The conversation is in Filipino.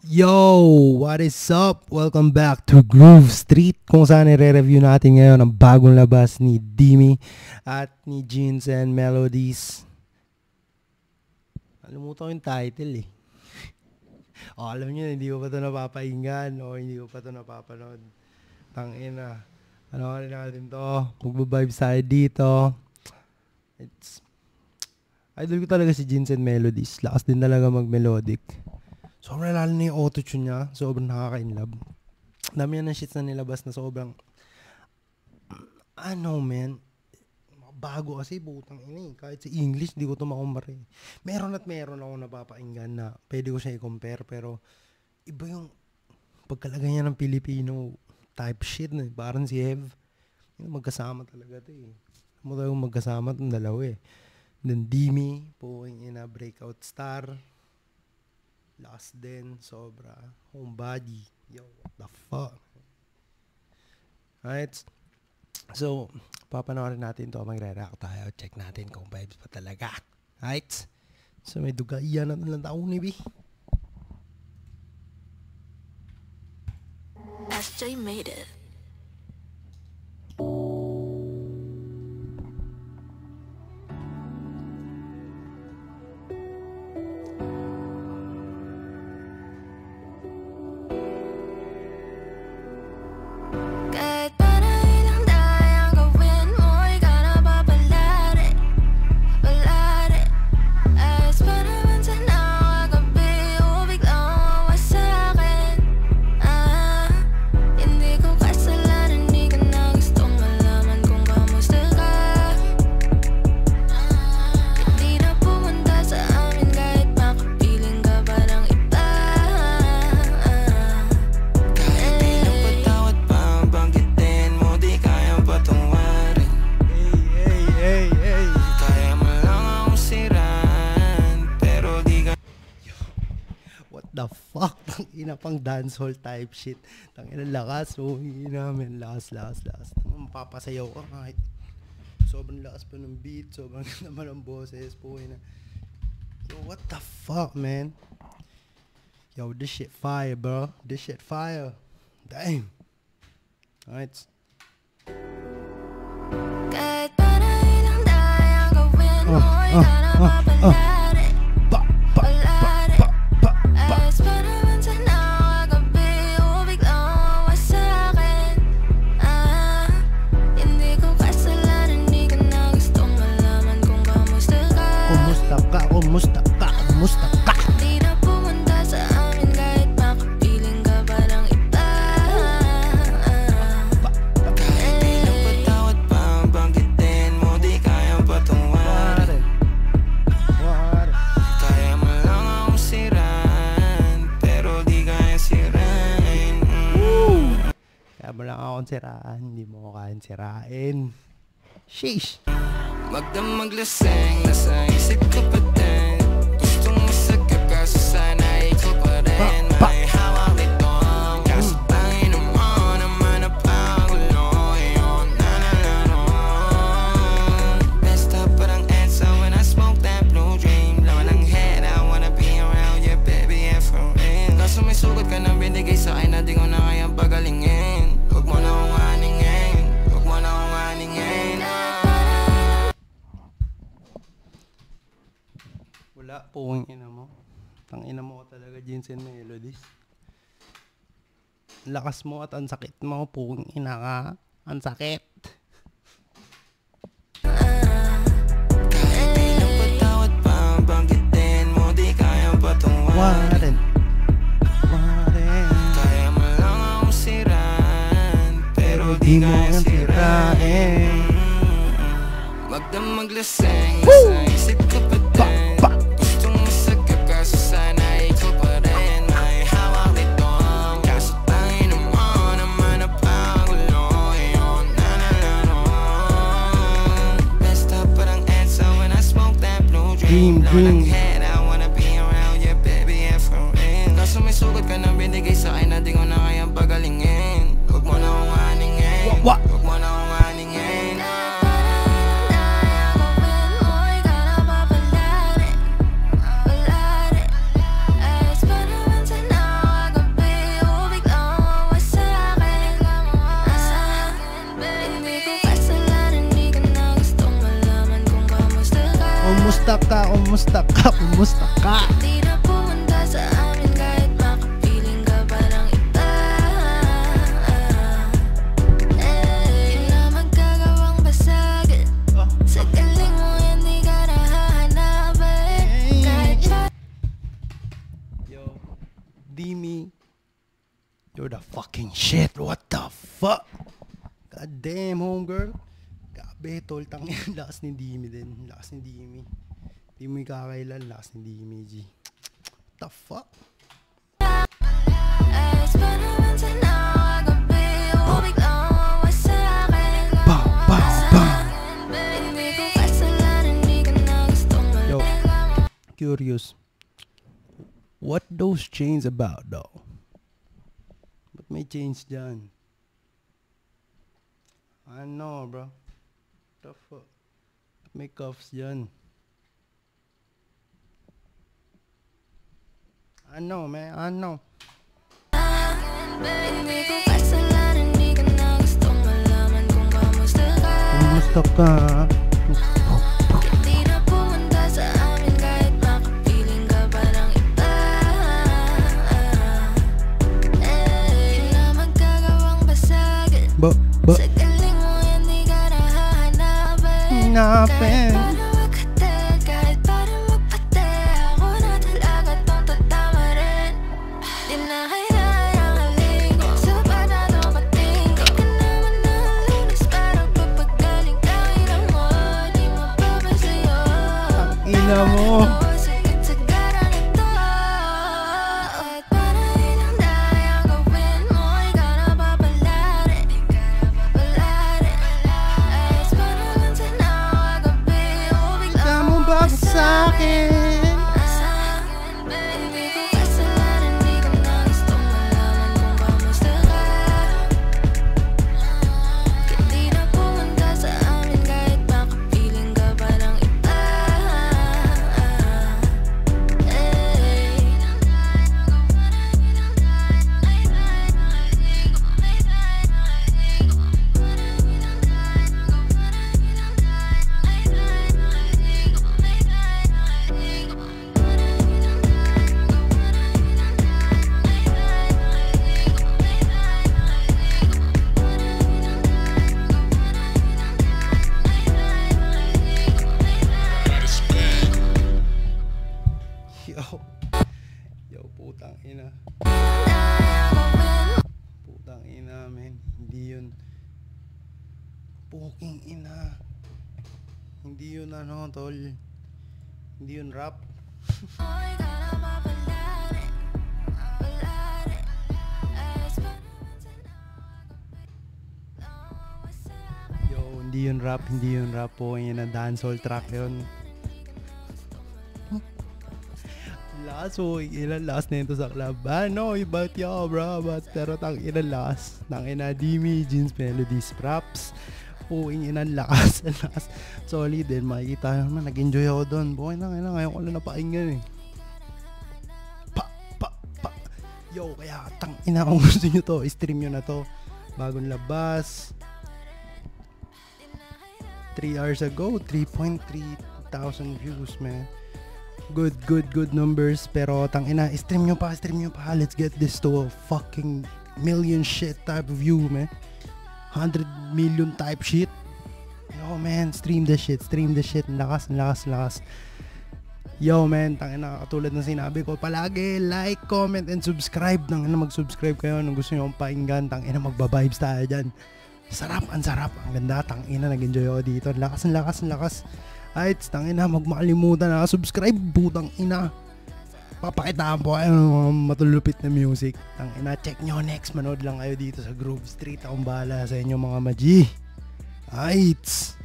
Yo! What is up? Welcome back to Groove Street, kung saan i-review natin ngayon ang bagong labas ni Dimi at ni Jeans and Melodies. Alimutan ko yung title eh. Alam nyo, hindi ko pa ito napapahinggan o hindi ko pa ito napapanood. Tangina. Ano rin natin to? Magbabibe tayo dito. Idol ko talaga si Jeans and Melodies. Lakas din talaga mag-melodic. Sobrang lalo na yung auto-tune niya. Sobrang nakaka-inlove. Dami yan ng shits na nilabas na sobrang man. Bago kasi, butang ina eh. Kahit sa English, di ko ito makumpare. Meron ako napapainggan na pwede ko siya i-compare. Pero iba yung pagkalagay niya ng Filipino type shit na. Parang si Ev. Magkasama talaga ito eh. Magkasama itong dalawa eh. Then Dimi, puwing ina breakout star. Last din, sobra. Homebody. Yo, what the fuck? Alright. So, papanoorin natin to. Magre-react tayo. Check natin kung vibes pa talaga. Alright. So, may dugaiyan na lang taon ni B. SJ made it. The fuck? Tangina pang dancehall type shit. Tangina lakas. Oh, namin. Lakas. Mapapasayaw ka kahit sobrang lakas pa ng beat. Sobrang ganda naman ang boses. Puwina. Yo, what the fuck, man? Yo, this shit fire, bro. This shit fire. Damn. Alright. Kumusta ka? Di na pumunta sa amin kahit makapiling ka pa ng iba. Kahit di na patawad pa ang banggitin mo, di kaya patawarin. Kaya mo lang akong siraan, pero di kaya sirain. Kaya mo lang akong siraan, hindi mo ko kayang sirain. Sheesh! Magdamaglaseng, nasa isip ko pa din. Gustong masagap kaso sana ikaw pa rin. May hawak nito ang kaso tayo naman napagulo. Yun na naroon. Messed up parang Edsa when I smoke that blue dream. Laman ang head, I wanna be around you baby and for real. Kaso may sugat ka nang binigay sa akin na di ko na kayang pagalingin. Huwag mo na akong aningin. Huwag mo na akong aningin. Wala, puwing ina mo. Tangina mo ko talaga, Jeans and Melodies. Lakas mo at ang sakit mo, puwing ina ka. Ang sakit. Kahit di na patawad pa ang banggitin mo, di kaya patawarin. Kaya mo lang akong siraan, pero di kaya sirain. Magdamaglaseng, nasa isip ko pa din. Gustong masagap kaso sana ikaw pa rin. May hawak nito ang kaso tayo naman napagulo. Yun na naroon. Messed up parang Edsa when I smoke that blue dream. Laman ang head, I wanna be around you baby and for real. Kaso may sugat ka nang binigay sa akin na di ko na kayang pagalingin. Huwag mo na akong aningin. Huwag mo na akong aningin. Kumusta ka? Kumusta ka? Di na pumunta sa amin kahit makapiling ka parang iba. Di na magkagawang basagin. Sa galing mo yan di ka nahahanapin. Kahit pa Yo, Dimi, you're the fucking shit. What the fuck? God damn, homegirl. Gabi, tol, tangin. Lakas ni Dimi din. Lakas ni Dimi. Di mo kakailan. Lakas ni Dimi, G. What the fuck? ayos pa naman sa nakagabi. O biglang mawasakin. Pow, pow, pow. Hindi ko kasalanan, di ka na gustong Yo, malaman. curious. What those chains about, though? Ba't may chains dyan? I know, bro. The fuck? May cuffs dyan. I know, man. I know. Hindi ko kasalanan, di ka na gustong malaman kung kamusta ka. Kumusta ka? Di na pumunta sa amin kahit makapiling ka parang iba. Di na magkagawang basagin. Sa galing mo yan di ka nahahanapin. Kahit paano magkatid, kahit paano magpate, ako na talaga tong tatama rin. Di na kailangang haligo, sapat na dumating. Di ka naman nalunas para papagaling. Kahilang mo, di mapapasayo. Ina mo. Sakit sa gara nito. Kahit paano ilang dayang gawin mo, ikaw na papalarin. Ayos pa naman sa nakagabi. O biglang Tamo ba sa'kin? hindi ko kasalanan, di ka na gustong malaman kung kamusta ka. Di na pumunta sa amin kahit makapiling ka parang iba. Yo, putang ina. Putang ina, men. Hindi yun. Puking ina. Hindi yun ano, tol. Hindi yun rap. Yo, hindi yun rap. Hindi yun rap. Puking ina, dancehall track yun. Last week, ilan last na ito sa club. Ano, iba't yo, bro. But, pero tang ilan last. Tang ina, Dimi, Jeans, Melodies, Props. Puking ina, lakas. Lakas. Solid din. Makikita naman, nag-enjoy ako doon. Buhay na, ngayon ko lang napainggan eh. Pa. Yo, kaya tang ina, kung gusto nyo to, stream nyo na to. Bagong labas. 3 hours ago, 3.3 thousand views, man. Good numbers. Pero tangina, stream nyo pa. Let's get this to a fucking million shit type of view, man. 100 million type shit. Yo, man, stream the shit. Lakas. Yo, man, tangina, katulad ng sinabi ko, palagi like, comment, and subscribe. Tangina, mag-subscribe kayo nung gusto nyo pakinggan. Tangina, magba-vibes tayo dyan. Ang sarap. Ang ganda, tangina, nag-enjoy ako dito. Lakas. Ay, tangina, magmakalimutan na subscribe, putang ina. Papakitaan po kayo ng mga matulupit na music. Tangina, check nyo next. Manood lang kayo dito sa Groove Street. Akong bahala sa inyo mga maji. Aights.